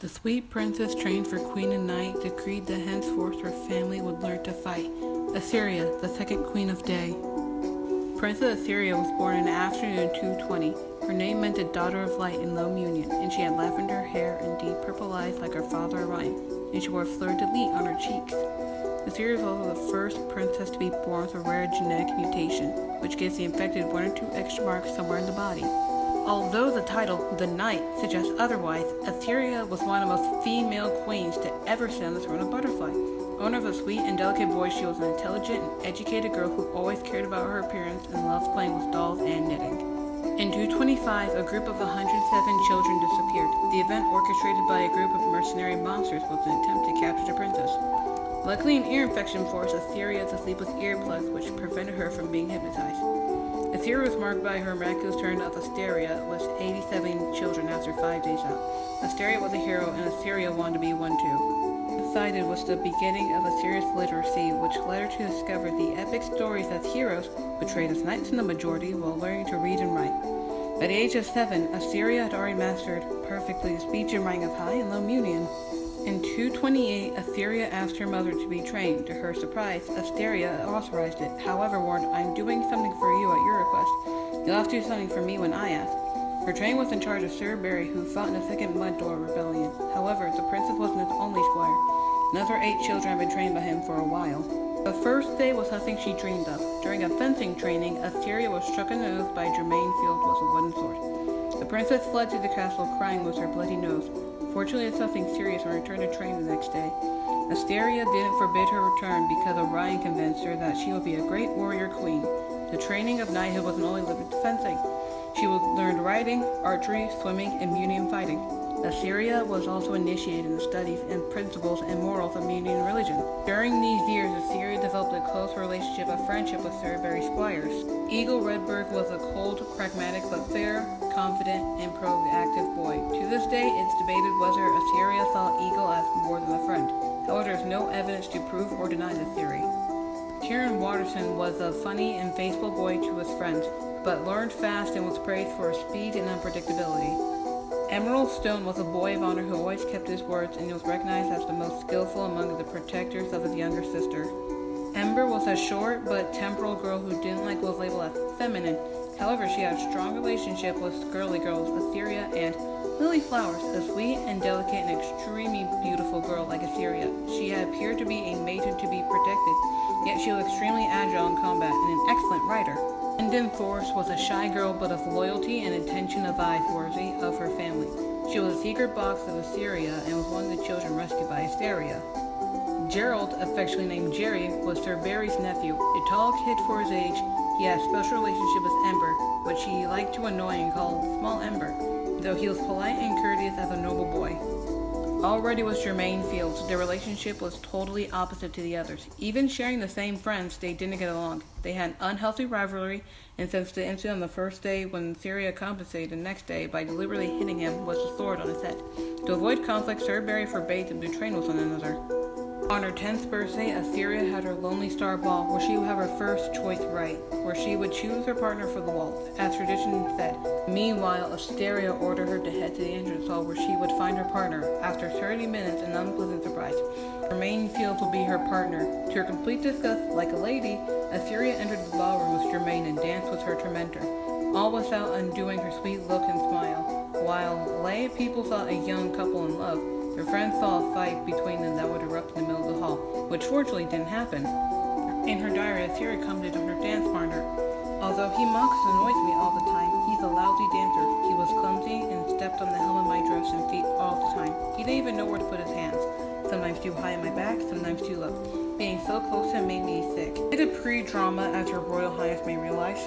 The sweet princess, trained for queen and knight, decreed that henceforth her family would learn to fight. Assyria, the second queen of day. Princess Assyria was born in the afternoon 220. Her name meant the daughter of light in low Mewni, and she had lavender hair and deep purple eyes like her father Orion, and she wore fleur-de-lis on her cheeks. Assyria was also the first princess to be born with a rare genetic mutation, which gives the infected one or two extra marks somewhere in the body. Although the title, the Knight, suggests otherwise, Assyria was one of the most female queens to ever sit on the throne of Butterfly. Owner of a sweet and delicate voice, she was an intelligent and educated girl who always cared about her appearance and loved playing with dolls and knitting. In 225, a group of 107 children disappeared. The event, orchestrated by a group of mercenary monsters, was an attempt to capture the princess. Luckily, an ear infection forced Assyria to sleep with earplugs, which prevented her from being hypnotized. Assyria was marked by her miraculous turn of Hysteria, with 87 children after 5 days out. Hysteria was a hero, and Assyria wanted to be one too. Decided was the beginning of Assyria's literacy, which led her to discover the epic stories as heroes, portrayed as knights in the majority while learning to read and write. At the age of 7, Assyria had already mastered perfectly the speech and writing of High and Low Mewnian. In 228, Assyria asked her mother to be trained. To her surprise, Assyria authorized it, however warned, "I'm doing something for you at your request. You'll have to do something for me when I ask." Her training was in charge of Sir Barry, who fought in the Second Mud Door Rebellion. However, the princess wasn't his only squire. Another 8 children had been trained by him for a while. The first day was nothing she dreamed of. During a fencing training, Assyria was struck in the nose by Germain filled with a wooden sword. The princess fled to the castle crying with her bloody nose. Fortunately, it's nothing serious and returned to train the next day. Assyria didn't forbid her return because Orion convinced her that she would be a great warrior queen. The training of knighthood wasn't only limited to fencing. She would learn riding, archery, swimming, and Mewnian fighting. Assyria was also initiated in the studies and principles and morals of Mewnian religion. During these years, Assyria developed a close relationship of friendship with Sir Barry squires. Eagle Redberg was a cold, pragmatic, but fair, confident, and proactive boy. To this day, it's debated whether Assyria saw Eagle as more than a friend. However, there's no evidence to prove or deny this theory. Sharon Watterson was a funny and faithful boy to his friends, but learned fast and was praised for his speed and unpredictability. Emerald Stone was a boy of honor who always kept his words and was recognized as the most skillful among the protectors of his younger sister. Ember was a short but temporal girl who didn't like what was labeled as feminine. However, she had a strong relationship with girly girls, Assyria, and Lily Flowers, a sweet and delicate and extremely beautiful girl like Assyria. She had appeared to be a maiden to be protected, yet she was extremely agile in combat and an excellent rider. Linden Force was a shy girl but of loyalty and attention of eyes worthy of her family. She was a secret box of Assyria and was one of the children rescued by Hysteria. Gerald, affectionately named Jerry, was Sir Barry's nephew. A tall kid for his age, he had a special relationship with Ember, which he liked to annoy and called Small Ember, though he was polite and courteous as a noble boy. Already with Germain Fields, their relationship was totally opposite to the others. Even sharing the same friends, they didn't get along. They had an unhealthy rivalry, and since the incident on the first day when Syria compensated the next day by deliberately hitting him with a sword on his head. To avoid conflict, Sir Barry forbade them to train with one another. On her 10th birthday, Assyria had her Lonely Star Ball, where she would have her first choice right, where she would choose her partner for the waltz, as tradition said. Meanwhile, Assyria ordered her to head to the entrance hall, where she would find her partner. After 30 minutes, an unpleasant surprise. Germain Fields will be her partner. To her complete disgust, like a lady, Assyria entered the ballroom with Germain and danced with her tormentor, all without undoing her sweet look and smile. While lay people saw a young couple in love, their friends saw a fight between them that would erupt in the middle of the hall, which fortunately didn't happen. In her diary, Assyria commented on her dance partner. "Although he mocks and annoys me all the time, he's a lousy dancer. He was clumsy and stepped on the hem of my dress and feet all the time. He didn't even know where to put his hands. Sometimes too high on my back, sometimes too low. Being so close to him made me sick." It did a pre-drama, as her Royal Highness may realize.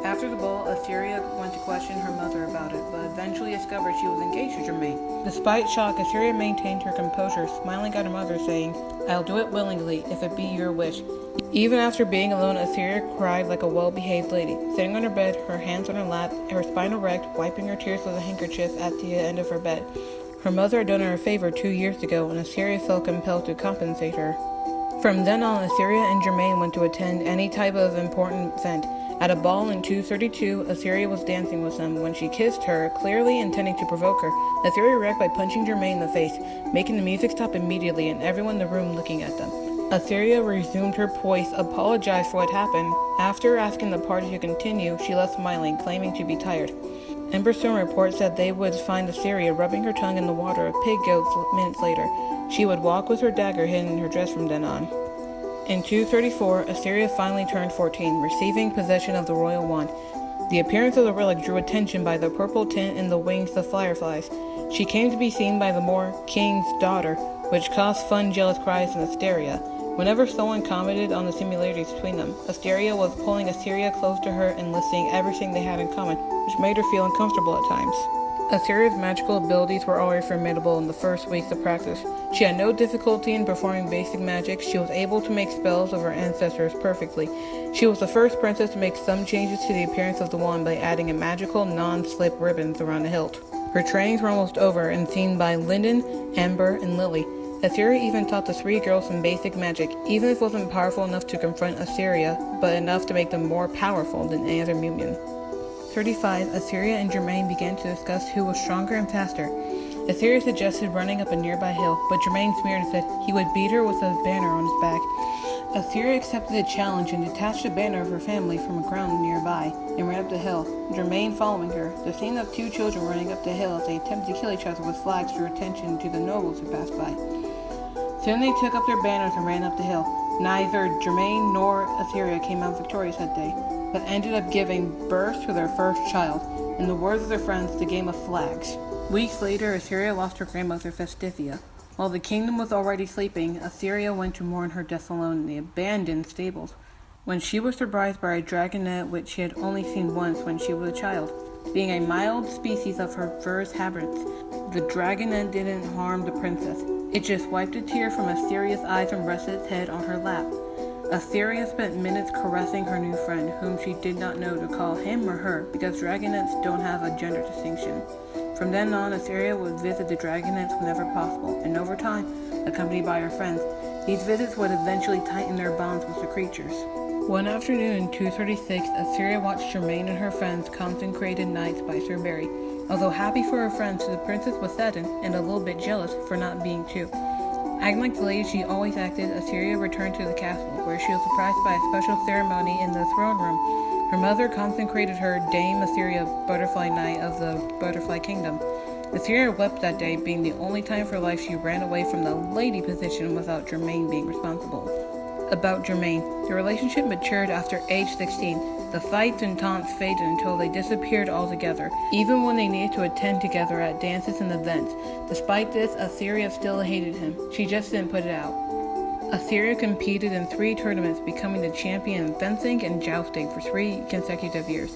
After the ball, Assyria went to question her mother about it, but eventually discovered she was engaged to Germain. Despite shock, Assyria maintained her composure, smiling at her mother, saying, "I'll do it willingly, if it be your wish." Even after being alone, Assyria cried like a well-behaved lady, sitting on her bed, her hands on her lap, her spine erect, wiping her tears with a handkerchief at the end of her bed. Her mother had done her a favor 2 years ago, and Assyria felt compelled to compensate her. From then on, Assyria and Germain went to attend any type of important event. At a ball in 232, Assyria was dancing with them when she kissed her, clearly intending to provoke her. Assyria reacted by punching Germain in the face, making the music stop immediately and everyone in the room looking at them. Assyria resumed her poise, apologized for what happened. After asking the party to continue, she left smiling, claiming to be tired. Ember Stone reports that they would find Assyria rubbing her tongue in the water of pig goats minutes later. She would walk with her dagger hidden in her dress from then on. In 234, Assyria finally turned 14, receiving possession of the royal wand. The appearance of the relic drew attention by the purple tint in the wings of fireflies. She came to be seen by the Moor king's daughter, which caused fun, jealous cries in Assyria. Whenever someone commented on the similarities between them, Assyria was pulling Assyria close to her and listing everything they had in common, which made her feel uncomfortable at times. Assyria's magical abilities were already formidable in the first weeks of practice. She had no difficulty in performing basic magic. She was able to make spells of her ancestors perfectly. She was the first princess to make some changes to the appearance of the wand by adding a magical non-slip ribbons around the hilt. Her trainings were almost over and seen by Linden, Amber, and Lily. Assyria even taught the 3 girls some basic magic, even if it wasn't powerful enough to confront Assyria, but enough to make them more powerful than any other Mewni. 35, Assyria and Germain began to discuss who was stronger and faster. Assyria suggested running up a nearby hill, but Germain sneered and said he would beat her with a banner on his back. Assyria accepted the challenge and detached a banner of her family from a ground nearby and ran up the hill, Germain following her. The scene of 2 children running up the hill as they attempted to kill each other with flags drew attention to the nobles who passed by. Soon they took up their banners and ran up the hill. Neither Germain nor Assyria came out victorious that day, but ended up giving birth to their first child. In the words of their friends, the game of flags. Weeks later, Assyria lost her grandmother Festivia. While the kingdom was already sleeping, Assyria went to mourn her death alone in the abandoned stables, when she was surprised by a dragonette which she had only seen once when she was a child. Being a mild species of her first habits, the dragonette didn't harm the princess. It just wiped a tear from Assyria's eyes and rested its head on her lap. Assyria spent minutes caressing her new friend, whom she did not know to call him or her, because dragonettes don't have a gender distinction. From then on, Assyria would visit the dragonettes whenever possible, and over time, accompanied by her friends, these visits would eventually tighten their bonds with the creatures. One afternoon in 236, Assyria watched Germain and her friends consecrated knights by Sir Barry. Although happy for her friends, the princess was saddened and a little bit jealous for not being too. Acting like the lady she always acted, Assyria returned to the castle, where she was surprised by a special ceremony in the throne room. Her mother consecrated her Dame Assyria Butterfly Knight of the Butterfly Kingdom. Assyria wept that day, being the only time for life she ran away from the lady position without Germain being responsible. About Germain, the relationship matured after age 16. The fights and taunts faded until they disappeared altogether, even when they needed to attend together at dances and events. Despite this, Assyria still hated him. She just didn't put it out. Assyria competed in 3 tournaments, becoming the champion in fencing and jousting for 3 consecutive years.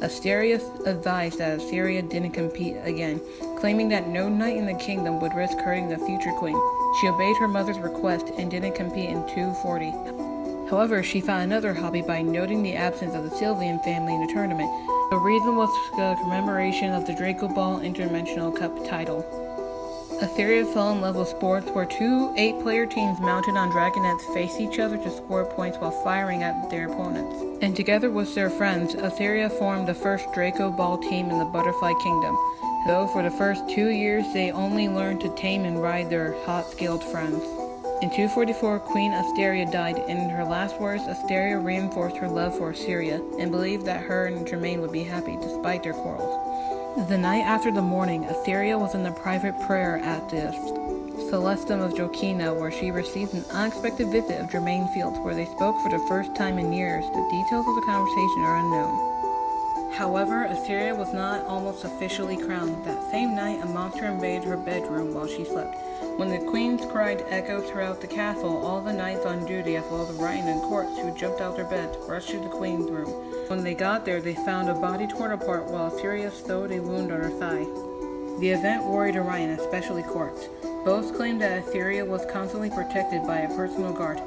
Assyria advised that Assyria didn't compete again, claiming that no knight in the kingdom would risk hurting the future queen. She obeyed her mother's request and didn't compete in 240. However, she found another hobby by noting the absence of the Sylvian family in the tournament. The reason was the commemoration of the Draco Ball Interdimensional Cup title. Etheria fell in love with sports where 2 8-player teams mounted on dragonettes faced each other to score points while firing at their opponents. And together with their friends, Etheria formed the first Draco Ball team in the Butterfly Kingdom, though for the first 2 years they only learned to tame and ride their hot-skilled friends. In 244, Queen Assyria died, and in her last words, Assyria reinforced her love for Syria and believed that her and Germain would be happy despite their quarrels. The night after the mourning, Assyria was in a private prayer at the Celestum of Jokina, where she received an unexpected visit of Germain Fields, where they spoke for the first time in years. The details of the conversation are unknown. However, Assyria was not almost officially crowned. That same night, a monster invaded her bedroom while she slept. When the queen's cry echoed throughout the castle, all the knights on duty, as well as the Ryan and courts who jumped out their beds, rushed to the queen's room. When they got there, they found a body torn apart while Assyria sewed a wound on her thigh. The event worried Orion, especially courts. Both claimed that Assyria was constantly protected by a personal guard.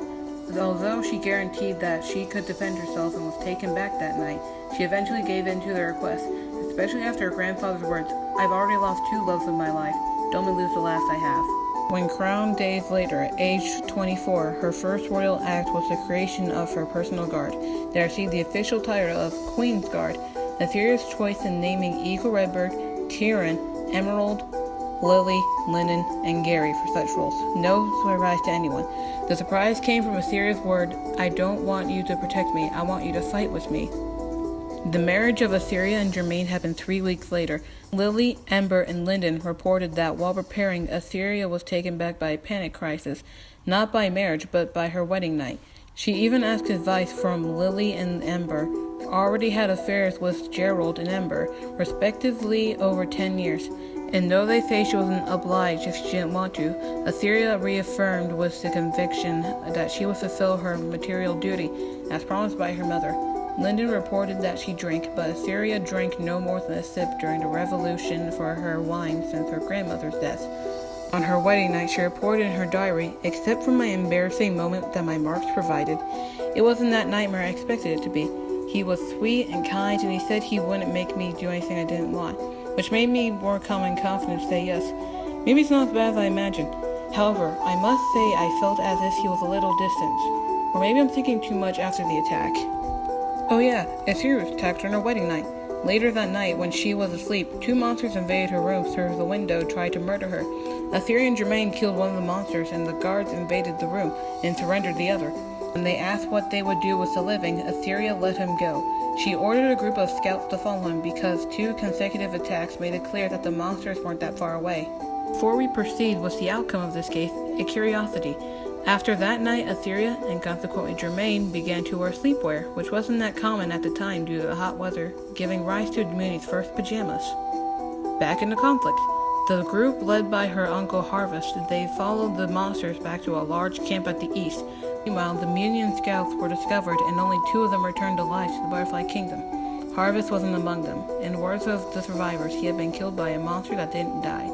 Although she guaranteed that she could defend herself and was taken back that night, she eventually gave in to their request, especially after her grandfather's words, "I've already lost 2 loves of my life. Don't let me lose the last I have." When crowned days later, aged 24, her first royal act was the creation of her personal guard. They received the official title of Queen's Guard. Assyria's choice in naming Eagle Redbird, Tyrion, Emerald, Lily, Linen, and Gary for such roles. No surprise to anyone. The surprise came from Assyria's word, "I don't want you to protect me, I want you to fight with me." The marriage of Assyria and Germain happened 3 weeks later. Lily, Ember, and Linden reported that while preparing, Assyria was taken back by a panic crisis, not by marriage, but by her wedding night. She even asked advice from Lily and Ember, who already had affairs with Gerald and Ember, respectively over 10 years. And though they say she wasn't obliged if she didn't want to, Assyria reaffirmed with the conviction that she would fulfill her material duty, as promised by her mother. Linden reported that she drank, but Assyria drank no more than a sip during the revolution for her wine since her grandmother's death. On her wedding night, she reported in her diary, "Except for my embarrassing moment that my marks provided, it wasn't that nightmare I expected it to be. He was sweet and kind, and he said he wouldn't make me do anything I didn't want, which made me more calm and confident to say yes. Maybe it's not as bad as I imagined. However, I must say I felt as if he was a little distant. Or maybe I'm thinking too much after the attack." Oh yeah, Assyria was attacked on her wedding night. Later that night, when she was asleep, 2 monsters invaded her room through the window and tried to murder her. Assyria and Germain killed one of the monsters, and the guards invaded the room and surrendered the other. When they asked what they would do with the living, Assyria let him go. She ordered a group of scouts to follow him because 2 consecutive attacks made it clear that the monsters weren't that far away. Before we proceed with the outcome of this case, a curiosity. After that night, Assyria, and consequently Germain, began to wear sleepwear, which wasn't that common at the time due to the hot weather, giving rise to Mewni's first pajamas. Back in the conflict. The group, led by her uncle Harvest, they followed the monsters back to a large camp at the east. Meanwhile, the Mewnian scouts were discovered, and only 2 of them returned alive to the Butterfly Kingdom. Harvest wasn't among them. In words of the survivors, he had been killed by a monster that didn't die.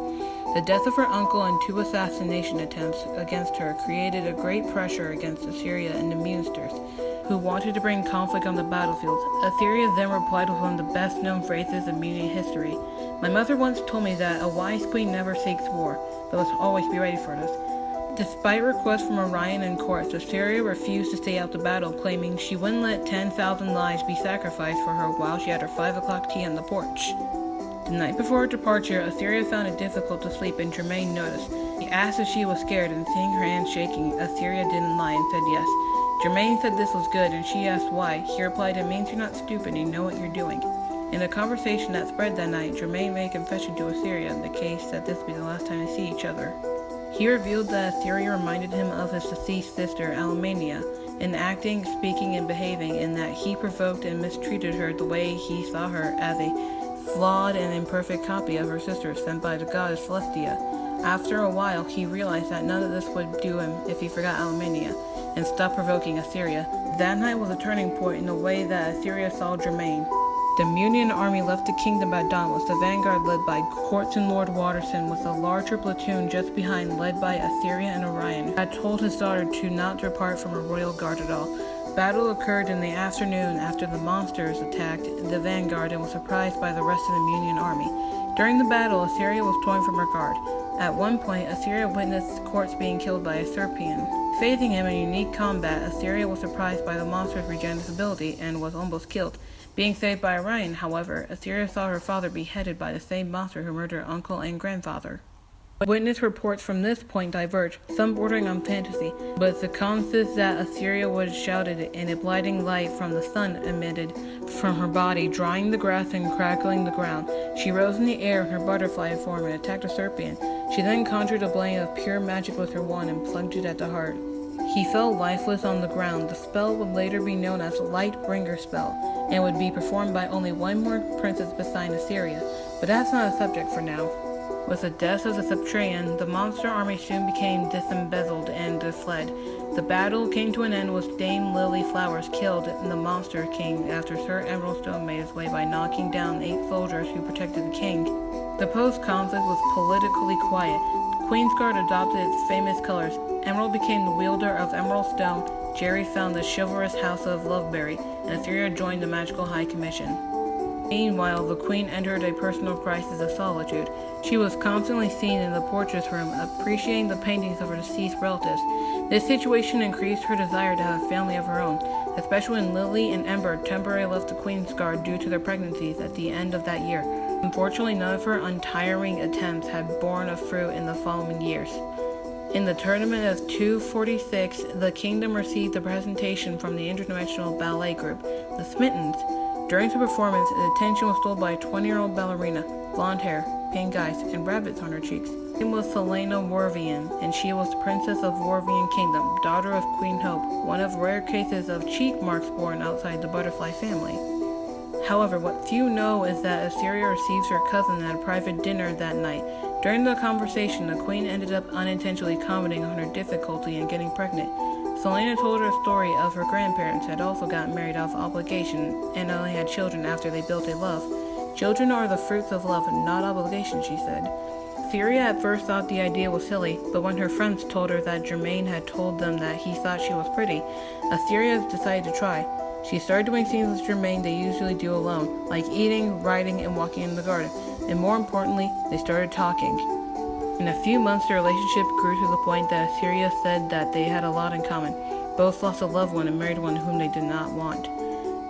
The death of her uncle and 2 assassination attempts against her created a great pressure against Assyria and the Munsters, who wanted to bring conflict on the battlefield. Etheria then replied with one of the best-known phrases in Mewni history. "My mother once told me that a wise queen never seeks war, but must always be ready for this." Despite requests from Orion and courts, Assyria refused to stay out the battle, claiming she wouldn't let 10,000 lives be sacrificed for her while she had her 5 o'clock tea on the porch. The night before her departure, Assyria found it difficult to sleep, and Germain noticed. He asked if she was scared, and seeing her hands shaking, Assyria didn't lie and said yes. Germain said this was good, and she asked why. He replied, "It means you're not stupid, you know what you're doing." In a conversation that spread that night, Germain made a confession to Assyria in the case that this would be the last time they see each other. He revealed that Assyria reminded him of his deceased sister, Almania, in acting, speaking, and behaving, and that he provoked and mistreated her the way he saw her as a flawed and imperfect copy of her sister sent by the goddess Celestia. After a while, he realized that none of this would do him if he forgot Almania and stopped provoking Assyria. That night was a turning point in the way that Assyria saw Germain. The Mewnian army left the kingdom at dawn with the vanguard led by Courtson Lord Watterson, with a larger platoon just behind led by Assyria and Orion, who had told his daughter to not depart from a royal guard at all. Battle occurred in the afternoon after the monsters attacked the vanguard and was surprised by the rest of the Mewnian army. During the battle, Assyria was torn from her guard. At one point, Assyria witnessed Courts being killed by a Serpian. Facing him in unique combat, Assyria was surprised by the monster's regenerative ability and was almost killed. Being saved by Orion, however, Assyria saw her father beheaded by the same monster who murdered her uncle and grandfather. Witness reports from this point diverge, some bordering on fantasy, but the consensus that Assyria was shouted and a blinding light from the sun emitted from her body, drying the grass and crackling the ground. She rose in the air in her butterfly form and attacked a Serpian. She then conjured a blade of pure magic with her wand and plugged it at the heart. He fell lifeless on the ground. The spell would later be known as Lightbringer spell, and would be performed by only one more princess beside Assyria, but that's not a subject for now. With the death of the Subtrayan, the monster army soon became disembezzled and fled. The battle came to an end with Dame Lily Flowers killed and the Monster King after Sir Emerald Stone made his way by knocking down 8 soldiers who protected the king. The post-conflict was politically quiet. The Queen's Guard adopted its famous colors. Emerald became the wielder of Emerald Stone, Jerry found the chivalrous house of Loveberry, and Etheria joined the Magical High Commission. Meanwhile, the queen entered a personal crisis of solitude. She was constantly seen in the portraits room, appreciating the paintings of her deceased relatives. This situation increased her desire to have a family of her own, especially when Lily and Ember temporarily left the Queen's Guard due to their pregnancies at the end of that year. Unfortunately, none of her untiring attempts had borne a fruit in the following years. In the tournament of 246, the kingdom received a presentation from the interdimensional ballet group, the Smittens. During the performance, the attention was stole by a 20-year-old ballerina, blonde hair, pink eyes, and rabbits on her cheeks. Her name was Selena Warvian, and she was the princess of Warvian Kingdom, daughter of Queen Hope, one of rare cases of cheek marks born outside the butterfly family. However, what few know is that Assyria receives her cousin at a private dinner that night. During the conversation, the queen ended up unintentionally commenting on her difficulty in getting pregnant. Selena told her a story of her grandparents had also gotten married out of obligation and only had children after they built a love. Children are the fruits of love, not obligation, she said. Syria at first thought the idea was silly, but when her friends told her that Germain had told them that he thought she was pretty, Assyria decided to try. She started doing things with Germain they usually do alone, like eating, riding, and walking in the garden. And more importantly, they started talking. In a few months, their relationship grew to the point that Assyria said that they had a lot in common. Both lost a loved one and married one whom they did not want.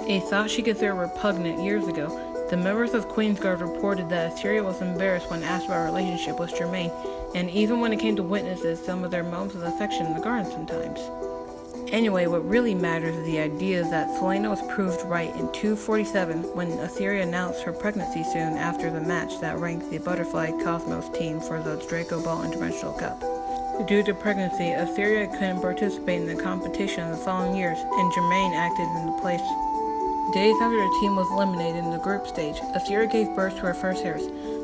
A thought she considered repugnant years ago, the members of Queen's Guard reported that Assyria was embarrassed when asked about her relationship with Germain, and even when it came to witnesses some of their moments of affection in the garden sometimes. Anyway, what really matters is the idea that Selena was proved right in 247 when Assyria announced her pregnancy soon after the match that ranked the Butterfly Cosmos team for the Draco Ball Interdimensional Cup. Due to pregnancy, Assyria couldn't participate in the competition the following years, and Germain acted in the place. Days after the team was eliminated in the group stage, Assyria gave birth to her first heirs,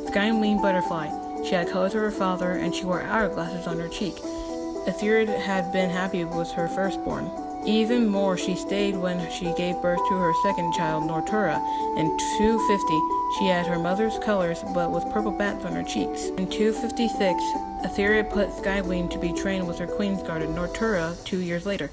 Skywynne Butterfly. She had colors of her father, and she wore hourglasses on her cheek. Assyria had been happy with her firstborn. Even more, she stayed when she gave birth to her second child, Nortura. In 250, she had her mother's colors, but with purple bats on her cheeks. In 256, Assyria put Skywynne to be trained with her Queen's Guard at Nortura 2 years later.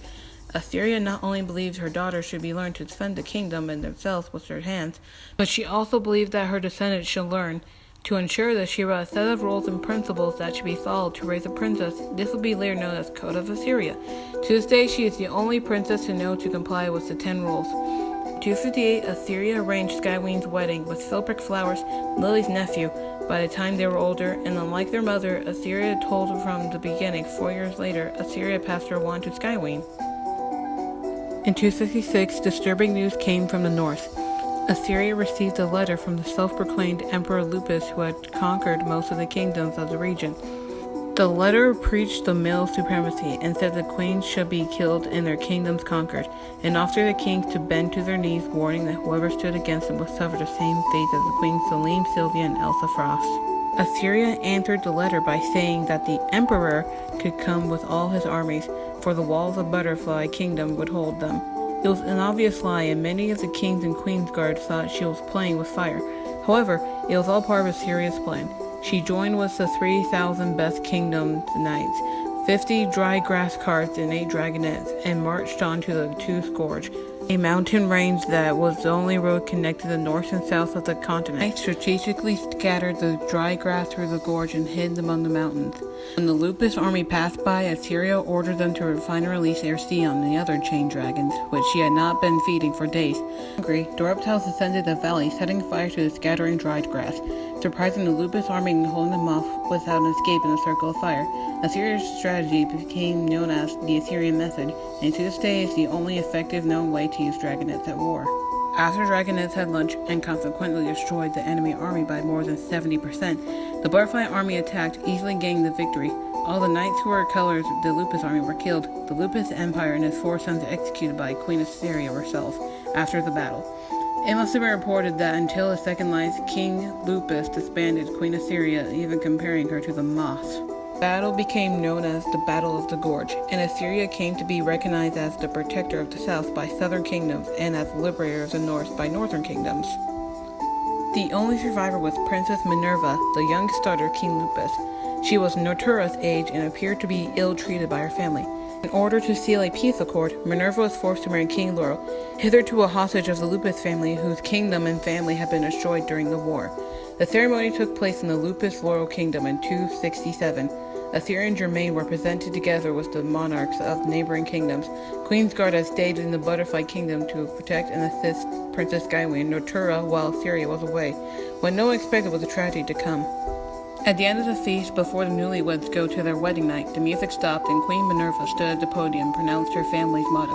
Assyria not only believed her daughter should be learned to defend the kingdom and themselves with their hands, but she also believed that her descendants should learn. To ensure this, she wrote a set of rules and principles that should be followed to raise a princess. This will be later known as Code of Assyria. To this day, she is the only princess to know to comply with the 10 rules. In 258, Assyria arranged Skywynne's wedding with Philbrick Flowers, Lily's nephew, by the time they were older, and unlike their mother, Assyria told from the beginning. 4 years later, Assyria passed her wand to Skywynne. In 266, disturbing news came from the north. Assyria received a letter from the self-proclaimed Emperor Lupus, who had conquered most of the kingdoms of the region. The letter preached the male supremacy and said the queens should be killed and their kingdoms conquered, and offered the kings to bend to their knees, warning that whoever stood against them would suffer the same fate as the queens Selim, Sylvia, and Elsa Frost. Assyria answered the letter by saying that the emperor could come with all his armies, for the walls of Butterfly Kingdom would hold them. It was an obvious lie, and many of the kings and queens guards thought she was playing with fire. However, it was all part of Assyria's plan. She joined with the 3,000 best kingdom knights, 50 dry grass carts, and 8 dragonettes, and marched on to the Gorge, a mountain range that was the only road connecting the north and south of the continent. Knights strategically scattered the dry grass through the gorge and hid among the mountains. When the Lupus army passed by, Assyria ordered them to find and release Ersi on the other chain dragons, which she had not been feeding for days. Hungry, the reptiles ascended the valley, setting fire to the scattering dried grass, surprising the Lupus army and holding them off without an escape in a circle of fire. Assyria's strategy became known as the Assyrian Method, and to this day is the only effective known way to use dragonettes at war. After dragonettes had lunch and consequently destroyed the enemy army by more than 70%, the Butterfly army attacked, easily gaining the victory. All the knights who wore colors of the Lupus army were killed, the Lupus Empire and his 4 sons executed by Queen Assyria herself after the battle. It must have been reported that until his second life, King Lupus disbanded Queen Assyria, even comparing her to the moth. The battle became known as the Battle of the Gorge, and Assyria came to be recognized as the protector of the south by southern kingdoms and as the liberator of the north by northern kingdoms. The only survivor was Princess Minerva, the youngest daughter of King Lupus. She was Nortura's age and appeared to be ill-treated by her family. In order to seal a peace accord, Minerva was forced to marry King Laurel, hitherto a hostage of the Lupus family whose kingdom and family had been destroyed during the war. The ceremony took place in the Lupus Laurel Kingdom in 267. Assyria and Germain were presented together with the monarchs of neighboring kingdoms. Queen's Guard had stayed in the Butterfly Kingdom to protect and assist Princess Skywynne, Notura, while Syria was away. What no one expected was a tragedy to come. At the end of the feast, before the newlyweds go to their wedding night, the music stopped and Queen Minerva stood at the podium and pronounced her family's motto.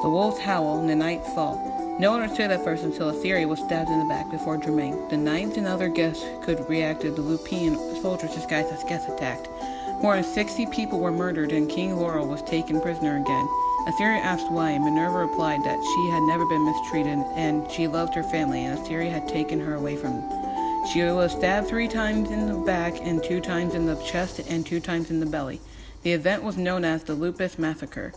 The wolves howl and the knights fall. No one understood at first until Etheria was stabbed in the back before Germain. The knights and other guests could react to the Lupian soldiers disguised as guests attacked. More than 60 people were murdered and King Laurel was taken prisoner again. Assyria asked why, and Minerva replied that she had never been mistreated and she loved her family and Assyria had taken her away from them. She was stabbed 3 times in the back and 2 times in the chest and 2 times in the belly. The event was known as the Lupus Massacre.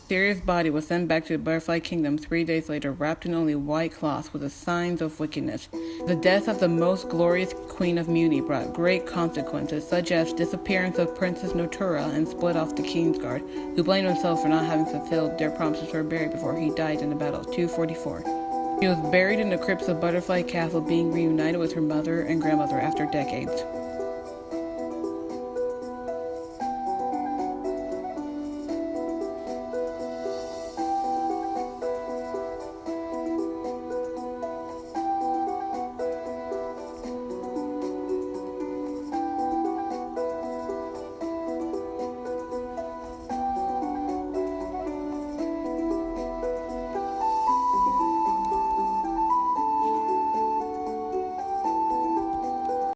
Assyria's body was sent back to the Butterfly Kingdom 3 days later, wrapped in only white cloth with the signs of wickedness. The death of the most glorious Queen of Mewni brought great consequences, such as disappearance of Princess Notura and split off the King's Guard, who blamed themselves for not having fulfilled their promises for Barry before he died in the battle of 244. She was buried in the crypts of Butterfly Castle, being reunited with her mother and grandmother after decades.